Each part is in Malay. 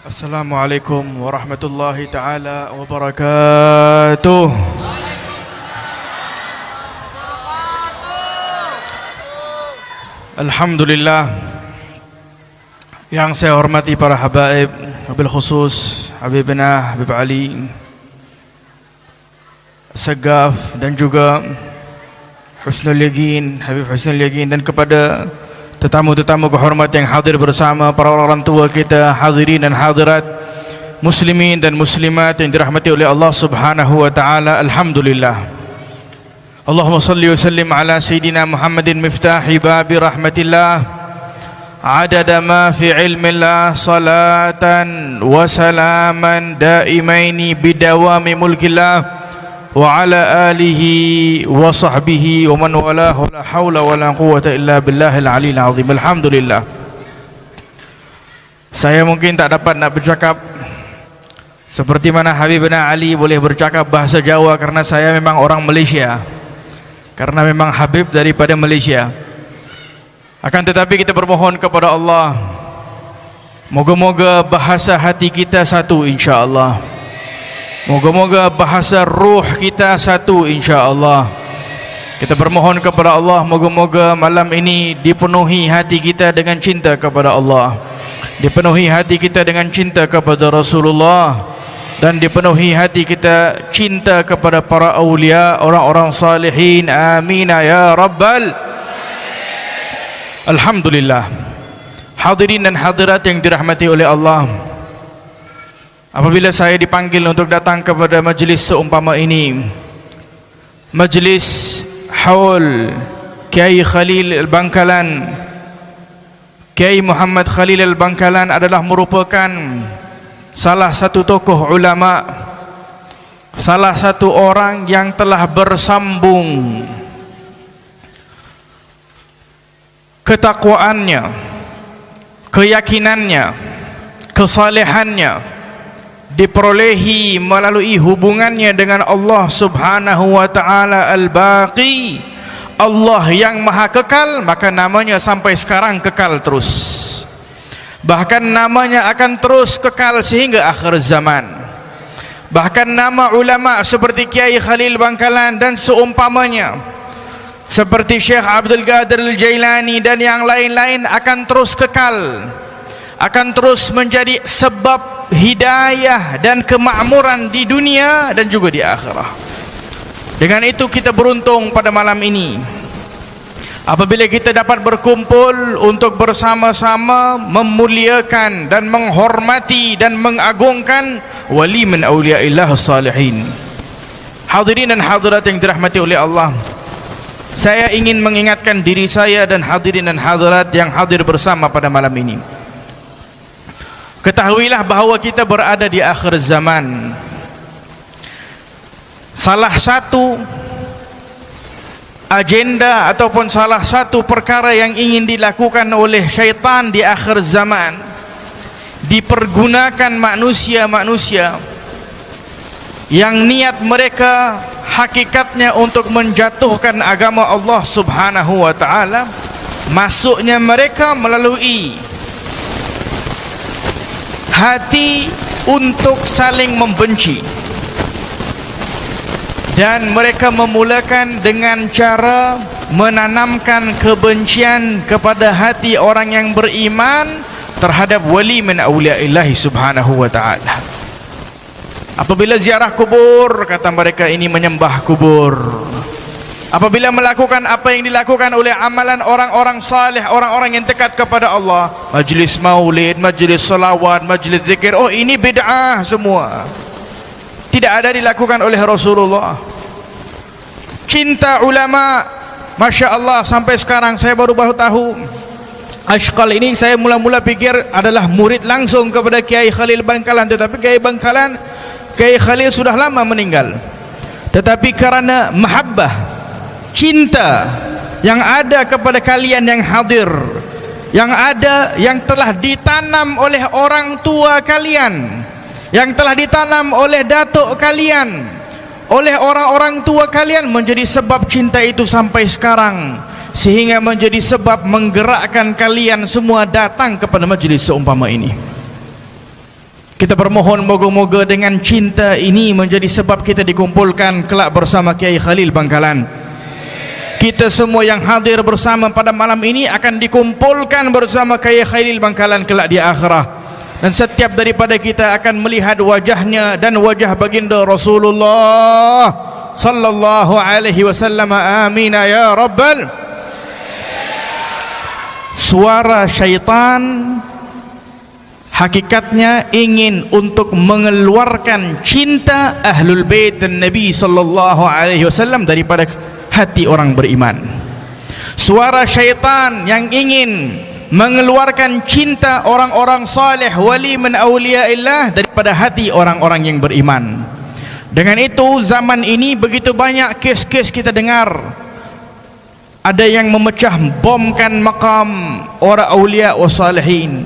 Assalamualaikum warahmatullahi taala wabarakatuh. Alhamdulillah, yang saya hormati para habaib, wabil khusus Habibna Habib Ali Segaf dan juga Husnul Yaqin, Habib Husnul Yaqin, dan kepada tetamu-tetamu kehormat yang hadir bersama, para orang tua kita, hadirin dan hadirat, muslimin dan muslimat yang dirahmati oleh Allah Subhanahu wa taala. Alhamdulillah. Allahumma salli wa sallim ala sayyidina Muhammadin miftahi babi rahmatillah, adada ma fi ilmillah, salatan wa salaman daimaini bidawami mulkillah wa ala alihi wa sahbihi wa man walahu, la hawla wa la quwwata illa billahil aliyil azim. Alhamdulillah. Saya mungkin tak dapat nak bercakap seperti mana Habibna Ali boleh bercakap bahasa Jawa, karena saya memang orang Malaysia, karena memang Habib daripada Malaysia. Akan tetapi kita bermohon kepada Allah, moga-moga bahasa hati kita satu insya-Allah. Moga-moga bahasa ruh kita satu insya-Allah. Kita bermohon kepada Allah, moga-moga malam ini dipenuhi hati kita dengan cinta kepada Allah, dipenuhi hati kita dengan cinta kepada Rasulullah, dan dipenuhi hati kita cinta kepada para awliya, orang-orang salihin. Amin ya rabbal. Alhamdulillah. Hadirin dan hadirat yang dirahmati oleh Allah, apabila saya dipanggil untuk datang kepada majlis seumpama ini, majlis haul Kiai Khalil Al-Bangkalan, Kiai Muhammad Khalil Al-Bangkalan adalah merupakan salah satu tokoh ulama, salah satu orang yang telah bersambung ketakwaannya, keyakinannya, kesalehannya diperolehi melalui hubungannya dengan Allah Subhanahu wa taala Al-Baqi, Allah yang maha kekal, maka namanya sampai sekarang kekal terus. Bahkan namanya akan terus kekal sehingga akhir zaman. Bahkan nama ulama seperti Kiai Khalil Bangkalan dan seumpamanya, seperti Syekh Abdul Qadir Al-Jailani dan yang lain-lain akan terus kekal, akan terus menjadi sebab hidayah dan kemakmuran di dunia dan juga di akhirat. Dengan itu kita beruntung pada malam ini apabila kita dapat berkumpul untuk bersama-sama memuliakan dan menghormati dan mengagungkan wali min awliyaillah salihin. Hadirin dan hadirat yang dirahmati oleh Allah, saya ingin mengingatkan diri saya dan hadirin dan hadirat yang hadir bersama pada malam ini, ketahuilah bahawa kita berada di akhir zaman. Salah satu agenda ataupun salah satu perkara yang ingin dilakukan oleh syaitan di akhir zaman, dipergunakan manusia-manusia yang niat mereka hakikatnya untuk menjatuhkan agama Allah Subhanahu wa taala. Masuknya mereka melalui hati untuk saling membenci, dan mereka memulakan dengan cara menanamkan kebencian kepada hati orang yang beriman terhadap wali min awliyaillah subhanahu wa ta'ala. Apabila ziarah kubur, kata mereka ini menyembah kubur. Apabila melakukan apa yang dilakukan oleh amalan orang-orang saleh, orang-orang yang dekat kepada Allah, majlis maulid, majlis salawat, majlis zikir, oh ini bid'ah semua, tidak ada dilakukan oleh Rasulullah. Cinta ulama, Masya Allah, sampai sekarang saya baru tahu. Ashqal ini saya mula-mula pikir adalah murid langsung kepada Kiai Khalil Bangkalan, tetapi Kiai Khalil sudah lama meninggal. Tetapi karena mahabbah, cinta yang ada kepada kalian yang hadir, yang ada, yang telah ditanam oleh orang tua kalian, yang telah ditanam oleh datuk kalian, oleh orang-orang tua kalian, menjadi sebab cinta itu sampai sekarang, sehingga menjadi sebab menggerakkan kalian semua datang kepada majlis seumpama ini. Kita bermohon moga-moga dengan cinta ini menjadi sebab kita dikumpulkan kelak bersama Kiai Khalil Bangkalan. Kita semua yang hadir bersama pada malam ini akan dikumpulkan bersama Kiai Khalil Bangkalan kelak di akhirah. Dan setiap daripada kita akan melihat wajahnya dan wajah baginda Rasulullah sallallahu alaihi wasallam. Amin ya rabbal. Suara syaitan hakikatnya ingin untuk mengeluarkan cinta Ahlul Bait dan Nabi sallallahu alaihi wasallam daripada hati orang beriman. Suara syaitan yang ingin mengeluarkan cinta orang-orang saleh wali min auliyaillah daripada hati orang-orang yang beriman. Dengan itu zaman ini begitu banyak kes-kes kita dengar. Ada yang memecah bomkan makam orang aulia wa salihin,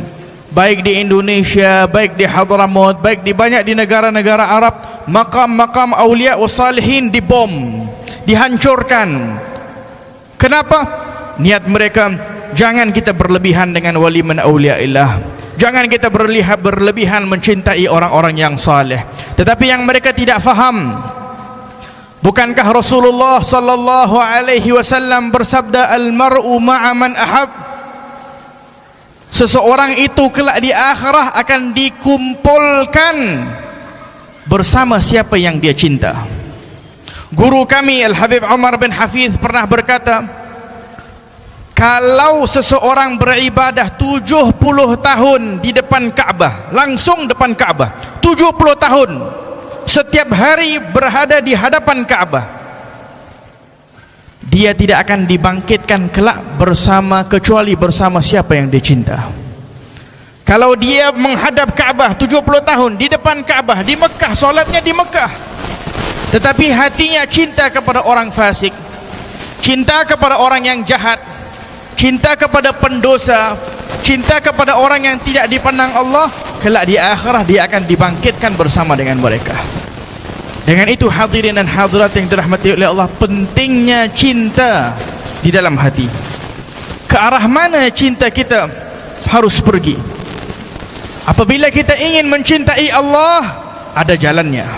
baik di Indonesia, baik di Hadramaut, baik di banyak di negara-negara Arab. Makam-makam aulia wa salihin dibom, dihancurkan. Kenapa? Niat mereka, jangan kita berlebihan dengan wali min auliyaillah, jangan kita berlebihan mencintai orang-orang yang saleh. Tetapi yang mereka tidak faham, bukankah Rasulullah sallallahu alaihi wasallam bersabda, al-mar'u ma'a man ahab? Seseorang itu kelak di akhirah akan dikumpulkan bersama siapa yang dia cinta. Guru kami Al-Habib Umar bin Hafiz pernah berkata, kalau seseorang beribadah 70 tahun di depan Ka'bah, langsung depan Ka'bah, 70 tahun setiap hari berada di hadapan Ka'bah, dia tidak akan dibangkitkan kelak bersama kecuali bersama siapa yang dia cinta. Kalau dia menghadap Ka'bah 70 tahun di depan Ka'bah di Mekah, solatnya di Mekah, tetapi hatinya cinta kepada orang fasik, cinta kepada orang yang jahat, cinta kepada pendosa, cinta kepada orang yang tidak dipandang Allah, kelak di akhirah dia akan dibangkitkan bersama dengan mereka. Dengan itu hadirin dan hadirat yang dirahmati oleh Allah, pentingnya cinta di dalam hati. Ke arah mana cinta kita harus pergi? Apabila kita ingin mencintai Allah, ada jalannya.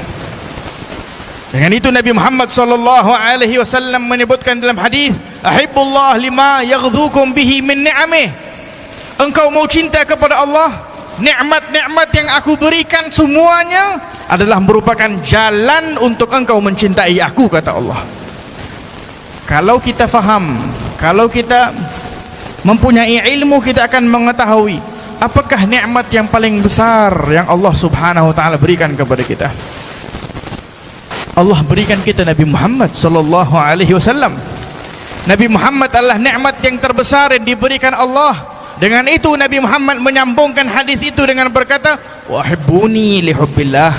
Dengan itu Nabi Muhammad sallallahu alaihi wasallam menyebutkan dalam hadis, ahibbullah lima yaghdhukum bihi min ni'amih. Engkau mau cinta kepada Allah, nikmat-nikmat yang aku berikan semuanya adalah merupakan jalan untuk engkau mencintai aku, kata Allah. Kalau kita faham, kalau kita mempunyai ilmu, kita akan mengetahui apakah nikmat yang paling besar yang Allah subhanahu wa ta'ala berikan kepada kita. Allah berikan kita Nabi Muhammad sallallahu alaihi wasallam. Nabi Muhammad adalah nikmat yang terbesar yang diberikan Allah. Dengan itu Nabi Muhammad menyambungkan hadis itu dengan berkata, wahibbuni lihubbillah.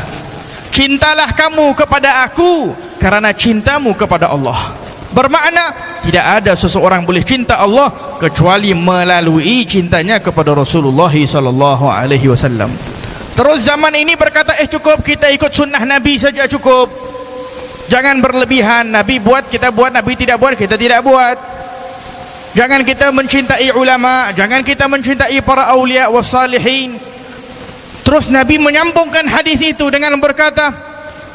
Cintalah kamu kepada aku karena cintamu kepada Allah. Bermakna tidak ada seseorang boleh cinta Allah kecuali melalui cintanya kepada Rasulullah sallallahu alaihi wasallam. Terus zaman ini berkata, cukup kita ikut sunnah Nabi saja cukup. Jangan berlebihan, Nabi buat kita buat, Nabi tidak buat kita tidak buat. Jangan kita mencintai ulama, jangan kita mencintai para aulia wassalihin. Terus Nabi menyambungkan hadis itu dengan berkata,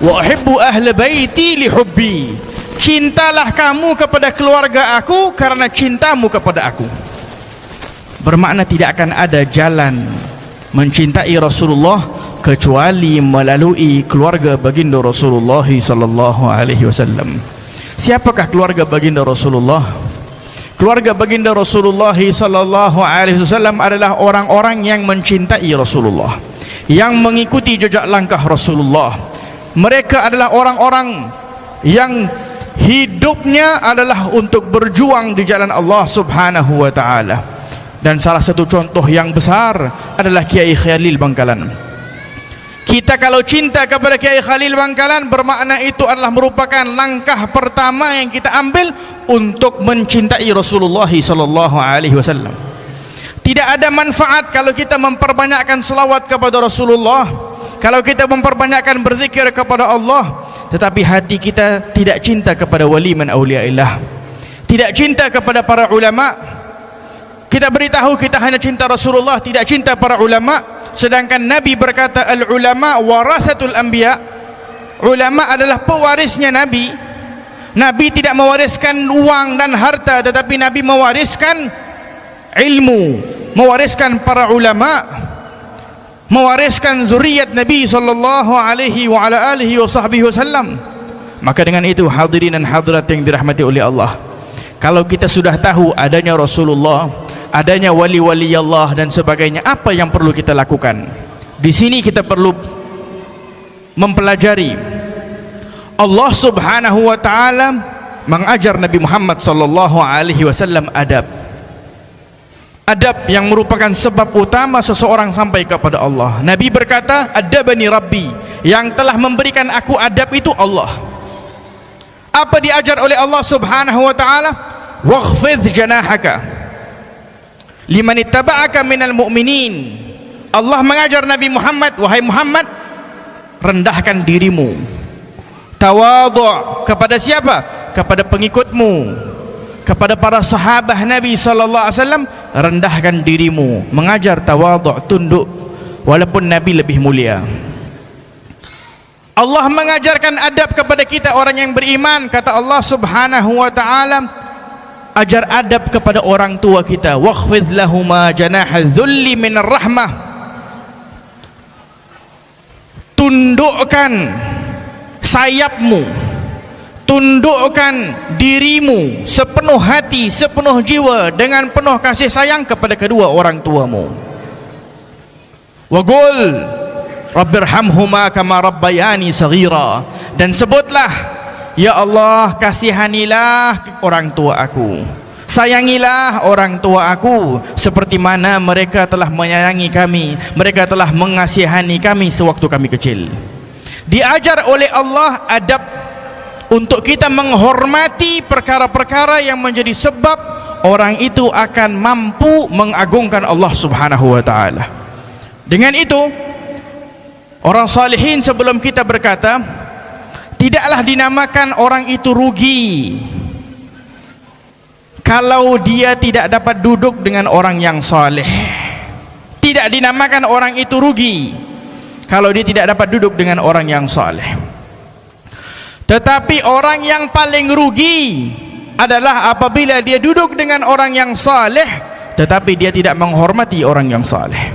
wa uhibbu ahli baiti li hubbi. Cintalah kamu kepada keluarga aku karena cintamu kepada aku. Bermakna tidak akan ada jalan mencintai Rasulullah kecuali melalui keluarga baginda Rasulullah sallallahu alaihi wasallam. Siapakah keluarga baginda Rasulullah? Keluarga baginda Rasulullah sallallahu alaihi wasallam adalah orang-orang yang mencintai Rasulullah, yang mengikuti jejak langkah Rasulullah. Mereka adalah orang-orang yang hidupnya adalah untuk berjuang di jalan Allah subhanahu wa ta'ala. Dan salah satu contoh yang besar adalah Kiai Khalil Bangkalan. Kita kalau cinta kepada Kiai Khalil Bangkalan, bermakna itu adalah merupakan langkah pertama yang kita ambil untuk mencintai Rasulullah sallallahu alaihi wasallam. Tidak ada manfaat kalau kita memperbanyakkan selawat kepada Rasulullah, kalau kita memperbanyakkan berzikir kepada Allah, tetapi hati kita tidak cinta kepada wali min auliyaillah, tidak cinta kepada para ulama. Kita beritahu kita hanya cinta Rasulullah, tidak cinta para ulama. sedangkan Nabi berkata al-ulama warasatul anbiya, ulama adalah pewarisnya Nabi. Nabi tidak mewariskan uang dan harta, tetapi Nabi mewariskan ilmu, mewariskan para ulama, mewariskan zuriat Nabi sallallahu alaihi wa ala alihi wasallam. Maka dengan itu hadirin dan hadirat yang dirahmati oleh Allah, kalau kita sudah tahu adanya Rasulullah, adanya wali-wali Allah dan sebagainya, apa yang perlu kita lakukan? Di sini kita perlu mempelajari Allah subhanahu wa ta'ala mengajar Nabi Muhammad sallallahu alaihi wasallam adab. Adab yang merupakan sebab utama seseorang sampai kepada Allah. Nabi berkata, adabani Rabbi, yang telah memberikan aku adab itu Allah. Apa diajar oleh Allah subhanahu wa ta'ala? Wakhfidh janahaka liman ittaba'aka minal mu'minin. Allah mengajar Nabi Muhammad, wahai Muhammad, rendahkan dirimu, tawadhu' kepada siapa? Kepada pengikutmu, kepada para sahabat Nabi sallallahu alaihi wasallam. Rendahkan dirimu, mengajar tawadhu', tunduk, walaupun Nabi lebih mulia. Allah mengajarkan adab kepada kita orang yang beriman. Kata Allah subhanahu wa ta'ala, ajar adab kepada orang tua kita. Wakhfidh lahuma janaha dhulli minar rahmah, tundukkan sayapmu, tundukkan dirimu sepenuh hati, sepenuh jiwa, dengan penuh kasih sayang kepada kedua orang tuamu. Wa qul rabbirhamhuma kama rabbayani saghira, dan sebutlah, ya Allah, kasihanilah orang tua aku, sayangilah orang tua aku seperti mana mereka telah menyayangi kami, mereka telah mengasihani kami sewaktu kami kecil. Diajar oleh Allah adab untuk kita menghormati perkara-perkara yang menjadi sebab orang itu akan mampu mengagungkan Allah subhanahu wa ta'ala. Dengan itu, orang salihin sebelum kita berkata, tidaklah dinamakan orang itu rugi kalau dia tidak dapat duduk dengan orang yang saleh. Tidak dinamakan orang itu rugi kalau dia tidak dapat duduk dengan orang yang saleh. Tetapi orang yang paling rugi adalah apabila dia duduk dengan orang yang saleh tetapi dia tidak menghormati orang yang saleh.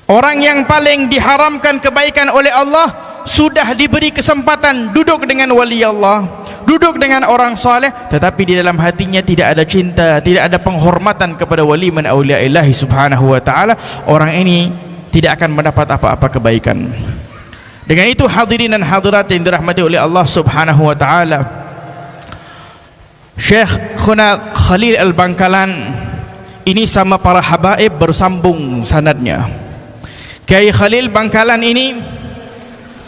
Orang yang paling diharamkan kebaikan oleh Allah sudah diberi kesempatan duduk dengan wali Allah, duduk dengan orang saleh, tetapi di dalam hatinya tidak ada cinta, tidak ada penghormatan kepada wali min auliya'illahi subhanahu wa ta'ala. Orang ini tidak akan mendapat apa-apa kebaikan. Dengan itu hadirin dan hadirat yang dirahmati oleh Allah subhanahu wa ta'ala, Syekh Khuna Khalil Al-Bangkalan ini sama para habaib bersambung sanadnya. Kiai Khalil Bangkalan ini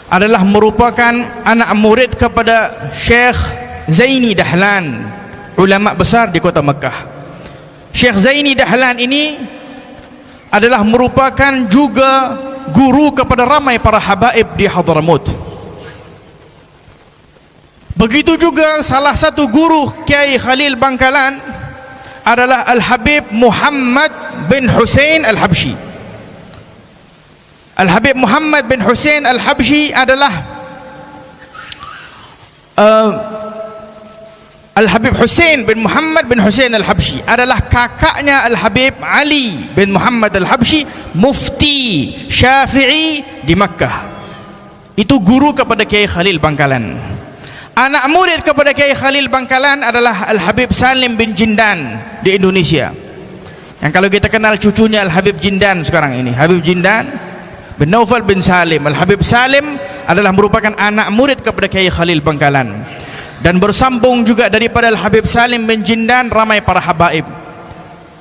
adalah merupakan anak murid kepada Syekh Zaini Dahlan, ulama besar di kota Mekah. Syekh Zaini Dahlan ini adalah merupakan juga guru kepada ramai para habaib di Hadramut. Begitu juga salah satu guru Kiai Khalil Bangkalan adalah Al-Habib Muhammad bin Hussein Al-Habsyi. Al-Habib Muhammad bin Hussein Al-Habsyi adalah Al-Habib Hussein bin Muhammad bin Hussein Al-Habsyi adalah kakaknya Al-Habib Ali bin Muhammad Al-Habsyi, mufti Syafi'i di Makkah. Itu guru kepada Kiai Khalil Bangkalan. Anak murid kepada Kiai Khalil Bangkalan adalah Al-Habib Salim bin Jindan di Indonesia, yang kalau kita kenal cucunya Al-Habib Jindan sekarang ini, Habib Jindan bin Naufal bin Salim. Al-Habib Salim adalah merupakan anak murid kepada Kiai Khalil Bangkalan, dan bersambung juga daripada Al-Habib Salim bin Jindan ramai para habaib.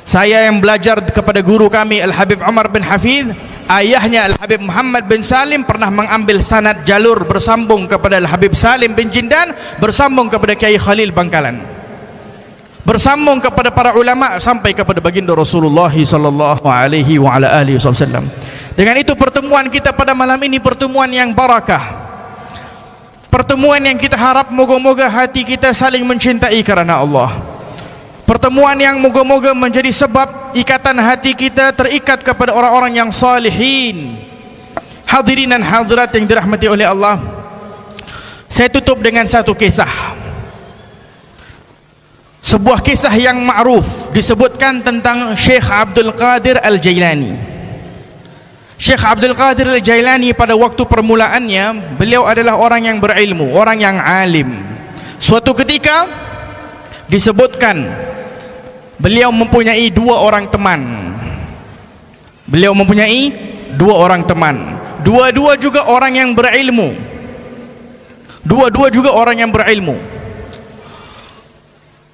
Saya yang belajar kepada guru kami Al-Habib Umar bin Hafiz, ayahnya Al-Habib Muhammad bin Salim pernah mengambil sanad jalur bersambung kepada Al-Habib Salim bin Jindan, bersambung kepada Kiai Khalil Bangkalan, bersambung kepada para ulama sampai kepada baginda Rasulullah sallallahu alaihi wa ala alihi wasallam. Dengan itu pertemuan kita pada malam ini pertemuan yang barakah, pertemuan yang kita harap moga-moga hati kita saling mencintai karena Allah, pertemuan yang moga-moga menjadi sebab ikatan hati kita terikat kepada orang-orang yang salihin. Hadirin dan hadirat yang dirahmati oleh Allah, saya tutup dengan satu kisah. Sebuah kisah yang ma'ruf disebutkan tentang Syekh Abdul Qadir Al-Jailani. Syekh Abdul Qadir Al-Jailani pada waktu permulaannya, beliau adalah orang yang berilmu, orang yang alim. Suatu ketika disebutkan beliau mempunyai dua orang teman. Beliau mempunyai dua orang teman. Dua-dua juga orang yang berilmu. Dua-dua juga orang yang berilmu.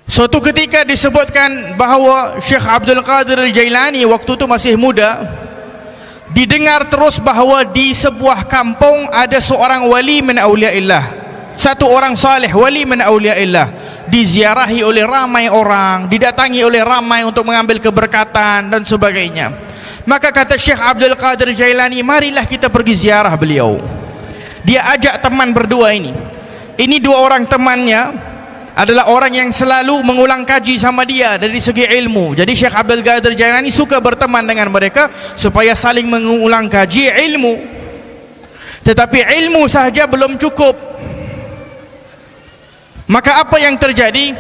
Suatu ketika disebutkan bahawa Syekh Abdul Qadir Al-Jailani waktu itu masih muda, didengar terus bahawa di sebuah kampung ada seorang wali min awliyaillah, satu orang saleh wali min awliyaillah, diziarahi oleh ramai orang, didatangi oleh ramai untuk mengambil keberkatan dan sebagainya. Maka kata Syekh Abdul Qadir Jailani, marilah kita pergi ziarah beliau. Dia ajak teman berdua ini. Ini dua orang temannya adalah orang yang selalu mengulang kaji sama dia dari segi ilmu. Jadi Syekh Abdul Qadir Jailani suka berteman dengan mereka supaya saling mengulang kaji ilmu. Tetapi ilmu sahaja belum cukup. Maka apa yang terjadi?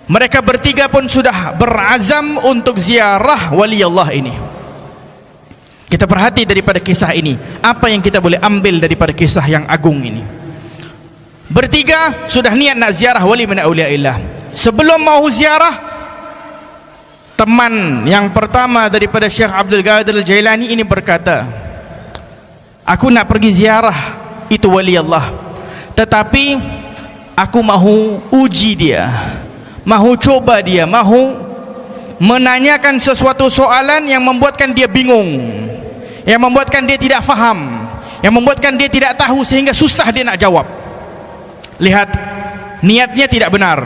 Mereka bertiga pun sudah berazam untuk ziarah wali Allah ini. Kita perhati daripada kisah ini, apa yang kita boleh ambil daripada kisah yang agung ini. Bertiga sudah niat nak ziarah wali min awliyaillah. Sebelum mau ziarah, teman yang pertama daripada Syekh Abdul Qadir Al-Jailani ini berkata, aku nak pergi ziarah itu wali Allah, tetapi aku mahu uji dia, mahu coba dia, mahu menanyakan sesuatu soalan yang membuatkan dia bingung, yang membuatkan dia tidak faham, yang membuatkan dia tidak tahu sehingga susah dia nak jawab. Lihat, niatnya tidak benar,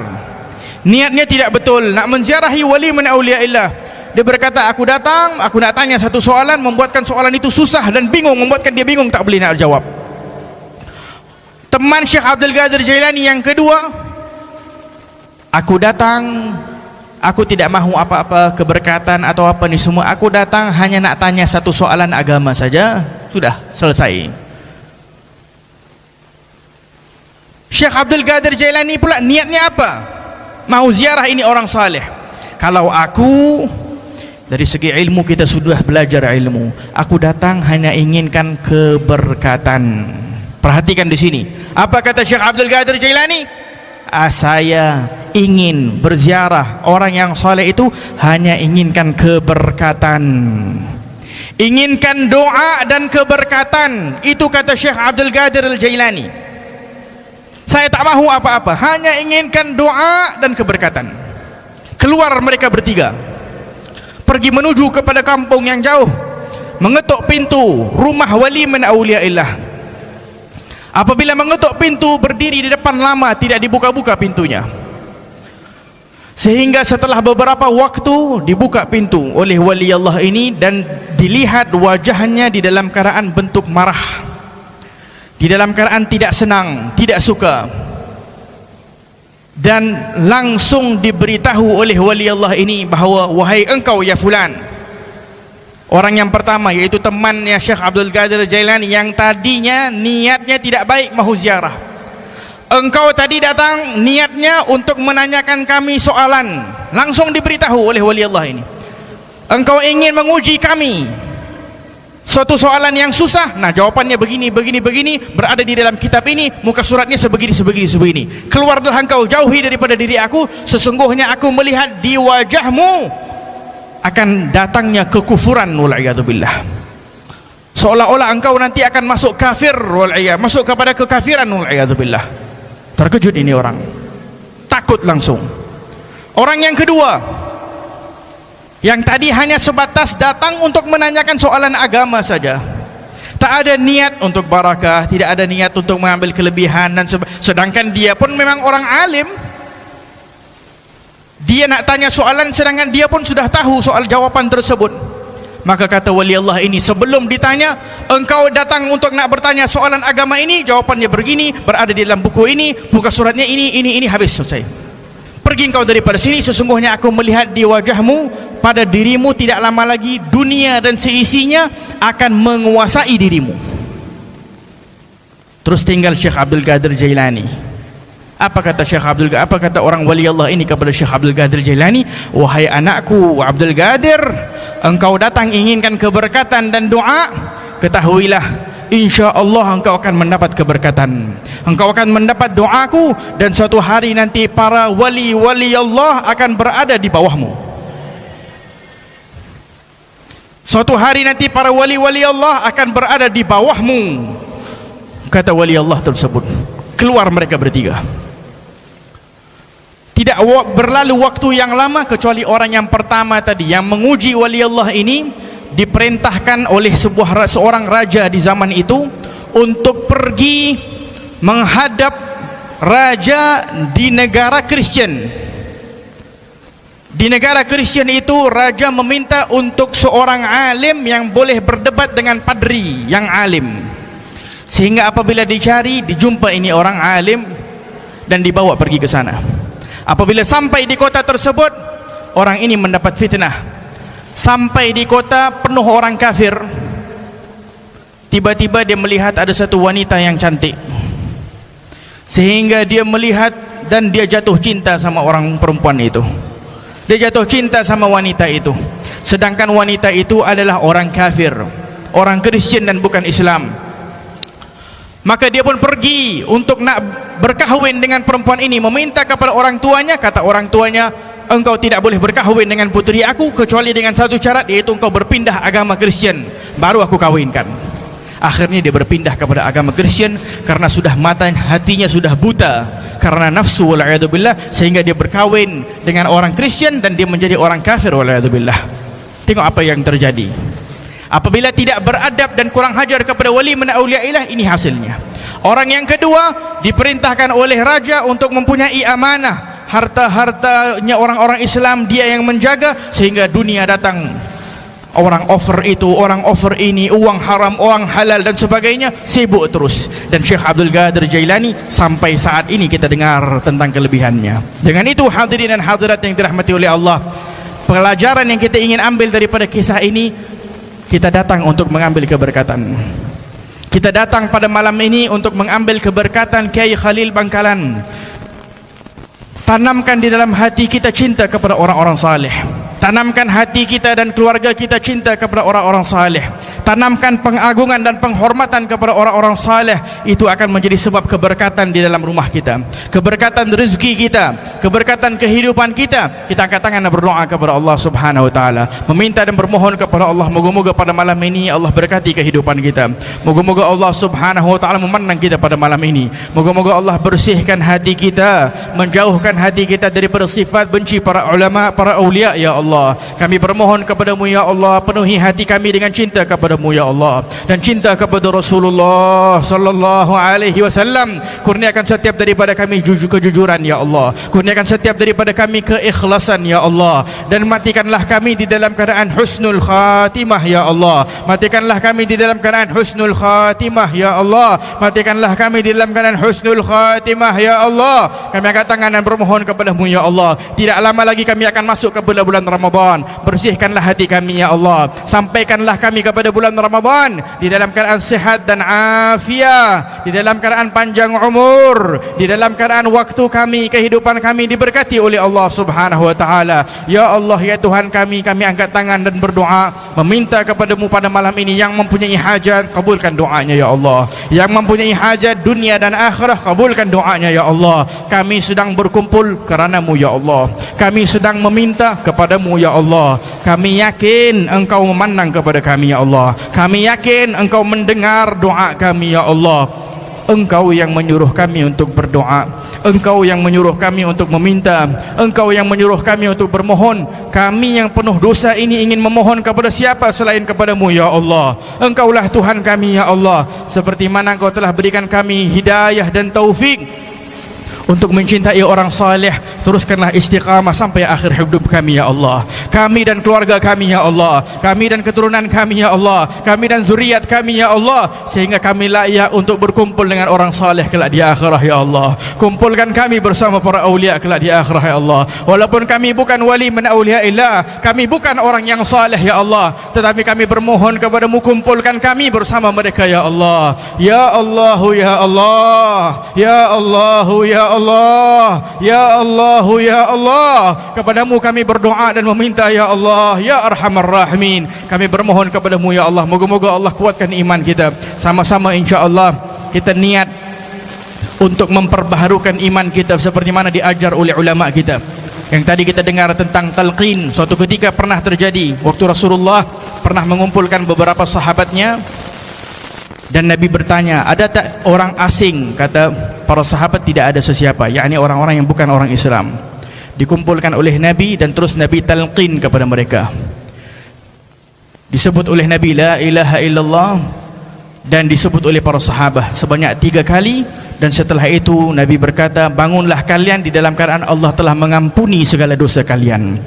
niatnya tidak betul, nak menziarahi wali min awliyaillah. Dia berkata, aku datang, aku nak tanya satu soalan, membuatkan soalan itu susah dan bingung, membuatkan dia bingung, tak boleh nak jawab. Teman Syekh Abdul Qadir Jailani yang kedua, aku datang, aku tidak mahu apa-apa keberkatan atau apa ni semua, aku datang hanya nak tanya satu soalan agama saja, sudah selesai. Syekh Abdul Qadir Jailani pula niatnya apa? Mahu ziarah ini orang saleh. Kalau aku, dari segi ilmu kita sudah belajar ilmu, aku datang hanya inginkan keberkatan. Perhatikan di sini, apa kata Syekh Abdul Qadir Jailani? Saya ingin berziarah orang yang saleh itu hanya inginkan keberkatan, inginkan doa dan keberkatan. Itu kata Syekh Abdul Qadir Al-Jailani. Saya tak mahu apa-apa, hanya inginkan doa dan keberkatan. Keluar mereka bertiga, pergi menuju kepada kampung yang jauh, mengetuk pintu rumah wali min awliyaillah. Apabila mengetuk pintu, berdiri di depan lama, tidak dibuka-buka pintunya. Sehingga setelah beberapa waktu dibuka pintu oleh wali Allah ini, dan dilihat wajahnya di dalam keadaan bentuk marah, di dalam keadaan tidak senang, tidak suka. Dan langsung diberitahu oleh wali Allah ini bahawa, wahai engkau ya fulan, orang yang pertama, yaitu temannya Syekh Abdul Qadir Jailani yang tadinya niatnya tidak baik mahu ziarah, engkau tadi datang niatnya untuk menanyakan kami soalan. Langsung diberitahu oleh wali Allah ini, engkau ingin menguji kami suatu soalan yang susah. Nah, jawapannya begini, begini, begini, berada di dalam kitab ini, muka suratnya sebegini, sebegini, sebegini. Keluarlah engkau, jauhi daripada diri aku, sesungguhnya aku melihat di wajahmu akan datangnya kekufuran, wal'iyadzubillah. Seolah-olah engkau nanti akan masuk kafir, wal'iyadzubillah, masuk kepada kekafiran, wal'iyadzubillah. Terkejut ini orang, takut langsung. Orang yang kedua, yang tadi hanya sebatas datang untuk menanyakan soalan agama saja, tak ada niat untuk barakah, tidak ada niat untuk mengambil kelebihan, dan sedangkan dia pun memang orang alim. Dia nak tanya soalan sedangkan dia pun sudah tahu soal jawapan tersebut. Maka kata wali Allah ini, sebelum ditanya, engkau datang untuk nak bertanya soalan agama ini, jawapannya begini, berada di dalam buku ini, muka suratnya ini, habis, selesai. pergi engkau daripada sini, sesungguhnya aku melihat di wajahmu, pada dirimu tidak lama lagi dunia dan seisinya akan menguasai dirimu. Terus tinggal Syekh Abdul Qadir Jailani. Apa kata Syekh Abdul Qadir, apa kata orang wali Allah ini kepada Syekh Abdul Qadir Jailani? Wahai anakku Abdul Qadir, engkau datang inginkan keberkatan dan doa, ketahuilah insya Allah engkau akan mendapat keberkatan, engkau akan mendapat doaku, dan suatu hari nanti para wali-wali Allah akan berada di bawahmu. Suatu hari nanti para wali-wali Allah akan berada di bawahmu, kata wali Allah tersebut. Keluar mereka bertiga. Tidak berlalu waktu yang lama kecuali orang yang pertama tadi yang menguji wali Allah ini diperintahkan oleh seorang raja di zaman itu untuk pergi menghadap raja di negara Kristen. Di negara Kristen itu raja meminta untuk seorang alim yang boleh berdebat dengan padri yang alim, sehingga apabila dicari dijumpa ini orang alim dan dibawa pergi ke sana. Apabila sampai di kota tersebut, orang ini mendapat fitnah. Sampai di kota penuh orang kafir, tiba-tiba dia melihat ada satu wanita yang cantik, sehingga dia melihat dan dia jatuh cinta sama orang perempuan itu. Dia jatuh cinta sama wanita itu, sedangkan wanita itu adalah orang kafir, orang Kristen dan bukan Islam. Maka dia pun pergi untuk nak berkahwin dengan perempuan ini, meminta kepada orang tuanya. Kata orang tuanya, engkau tidak boleh berkahwin dengan putri aku kecuali dengan satu syarat, yaitu engkau berpindah agama Kristen, baru aku kawinkan. Akhirnya dia berpindah kepada agama Kristen karena sudah hatinya sudah buta karena nafsu wal'iyadzubillah, sehingga dia berkawin dengan orang Kristen dan dia menjadi orang kafir wal'iyadzubillah. Tengok apa yang terjadi. Apabila tidak beradab dan kurang hajar kepada wali min auliyaillah, ini hasilnya. Orang yang kedua diperintahkan oleh raja untuk mempunyai amanah harta-hartanya orang-orang Islam, dia yang menjaga, sehingga dunia datang orang offer itu, orang offer ini, uang haram, uang halal dan sebagainya, sibuk terus. Dan Syekh Abdul Qadir Jailani sampai saat ini kita dengar tentang kelebihannya. Dengan itu hadirin dan hadirat yang dirahmati oleh Allah, pelajaran yang kita ingin ambil daripada kisah ini, kita datang untuk mengambil keberkatan. Kita datang pada malam ini untuk mengambil keberkatan Kiai Khalil Bangkalan. Tanamkan di dalam hati kita cinta kepada orang-orang saleh. Tanamkan hati kita dan keluarga kita cinta kepada orang-orang saleh. Tanamkan pengagungan dan penghormatan kepada orang-orang saleh. Itu akan menjadi sebab keberkatan di dalam rumah kita, keberkatan rezeki kita, keberkatan kehidupan kita. Kita angkat tangan dan berdoa kepada Allah Subhanahu wa taala, meminta dan bermohon kepada Allah, moga-moga pada malam ini Allah berkati kehidupan kita. Moga-moga Allah Subhanahu wa taala memandang kita pada malam ini. Moga-moga Allah bersihkan hati kita, menjauhkan hati kita daripada sifat benci para ulama, para aulia. Ya Allah, kami bermohon kepadamu ya Allah, penuhi hati kami dengan cinta kepada ya Allah dan cinta kepada Rasulullah sallallahu alaihi wasallam. Kurniakan setiap daripada kami kejujuran ya Allah, kurniakan setiap daripada kami keikhlasan ya Allah, dan matikanlah kami di dalam keadaan husnul khatimah ya Allah. Matikanlah kami di dalam keadaan husnul khatimah ya Allah. Matikanlah kami di dalam keadaan husnul khatimah ya Allah. Kami angkat tangan dan bermohon kepadamu ya Allah, tidak lama lagi kami akan masuk ke bulan Ramadan. Bersihkanlah hati kami ya Allah, sampaikanlah kami kepada bulan Ramadan di dalam keadaan sehat dan afiat, di dalam keadaan panjang umur, di dalam keadaan waktu kami, kehidupan kami diberkati oleh Allah Subhanahu wa taala. Ya Allah ya Tuhan kami angkat tangan dan berdoa meminta kepadamu pada malam ini, yang mempunyai hajat kabulkan doanya ya Allah, yang mempunyai hajat dunia dan akhirah kabulkan doanya ya Allah. Kami sedang berkumpul kerana-Mu ya Allah, kami sedang meminta kepadamu ya Allah. Kami yakin Engkau memandang kepada kami ya Allah. Kami yakin Engkau mendengar doa kami ya Allah. Engkau yang menyuruh kami untuk berdoa, Engkau yang menyuruh kami untuk meminta, Engkau yang menyuruh kami untuk bermohon. Kami yang penuh dosa ini ingin memohon kepada siapa selain kepadamu ya Allah. Engkaulah Tuhan kami ya Allah. Seperti mana Engkau telah berikan kami hidayah dan taufik untuk mencintai orang saleh. Teruskanlah istiqamah sampai akhir hidup kami ya Allah. Kami dan keluarga kami ya Allah, kami dan keturunan kami ya Allah, kami dan zuriat kami ya Allah, sehingga kami layak untuk berkumpul dengan orang saleh kelak di akhirah ya Allah. Kumpulkan kami bersama para aulia kelak di akhirah ya Allah. Walaupun kami bukan wali min auliaillah, kami bukan orang yang saleh ya Allah, tetapi kami bermohon kepadamu, kumpulkan kami bersama mereka ya Allah. Ya Allah ya Allah, ya Allah ya Allah, ya Allah ya Allah. Kepadamu kami berdoa dan meminta ya Allah, ya Arhamar Rahimin. Kami bermohon kepadamu ya Allah, moga-moga Allah kuatkan iman kita. Sama-sama insya-Allah kita niat untuk memperbaharukan iman kita seperti mana diajar oleh ulama kita. Yang tadi kita dengar tentang talqin, suatu ketika pernah terjadi waktu Rasulullah pernah mengumpulkan beberapa sahabatnya, dan Nabi bertanya, ada tak orang asing? Kata para sahabat, tidak ada sesiapa, yakni orang-orang yang bukan orang Islam. Dikumpulkan oleh Nabi dan terus Nabi talqin kepada mereka. Disebut oleh Nabi la ilaha illallah, dan disebut oleh para sahabat sebanyak 3 kali. Dan setelah itu Nabi berkata, bangunlah kalian di dalam keadaan Allah telah mengampuni segala dosa kalian.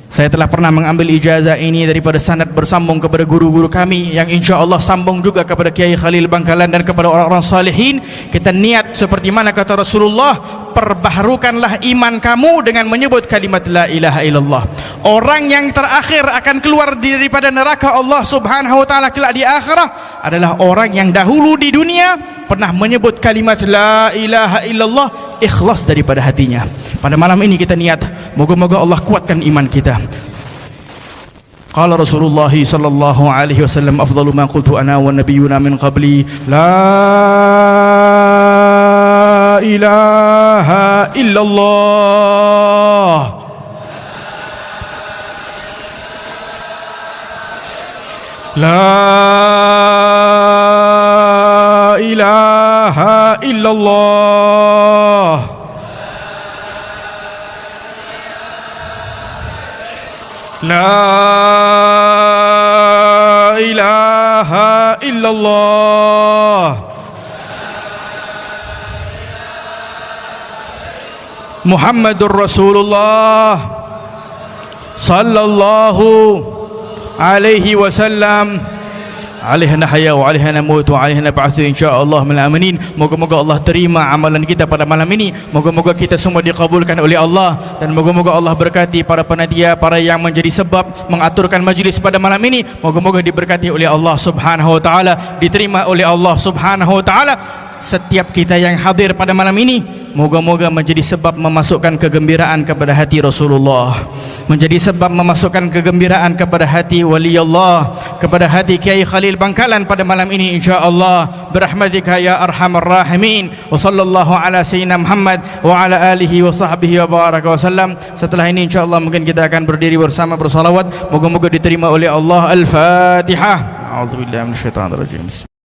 Saya telah pernah mengambil ijazah ini daripada sanad bersambung kepada guru-guru kami, yang insya Allah sambung juga kepada Kiai Khalil Bangkalan dan kepada orang-orang salihin. Kita niat seperti mana kata Rasulullah, perbaharukanlah iman kamu dengan menyebut kalimat la ilaha illallah. Orang yang terakhir akan keluar daripada neraka Allah subhanahu wa ta'ala kelak di akhirah adalah orang yang dahulu di dunia pernah menyebut kalimat la ilaha illallah ikhlas daripada hatinya. Pada malam ini kita niat, moga-moga Allah kuatkan iman kita. Qala Rasulullah sallallahu alaihi wasallam, afdalu ma qultu ana wa nabiyyuna min qabli, la ilaha illallah. La ilaha illallah. La ilaha illallah. Muhammadur Rasulullah sallallahu alaihi wasallam. Alaihana haya wa alaihana mut wa alaihana ba'atsu insyaallah min aminin. Moga-moga Allah terima amalan kita pada malam ini. Moga-moga kita semua dikabulkan oleh Allah, dan moga-moga Allah berkati para panitia, para yang menjadi sebab mengaturkan majlis pada malam ini. Moga-moga diberkati oleh Allah subhanahu wa ta'ala, diterima oleh Allah subhanahu wa ta'ala. Setiap kita yang hadir pada malam ini, moga-moga menjadi sebab memasukkan kegembiraan kepada hati Rasulullah, menjadi sebab memasukkan kegembiraan kepada hati wali Allah, kepada hati Kiai Khalil Bangkalan pada malam ini insya-Allah, birahmatika ya arhamar rahimin. Wa sallallahu ala sayyidina Muhammad wa ala alihi wa sahbihi wa baraka wasallam. Setelah ini insya-Allah mungkin kita akan berdiri bersama bersalawat, moga-moga diterima oleh Allah. Al-Fatihah. A'udzubillahi minasyaitonir rajim.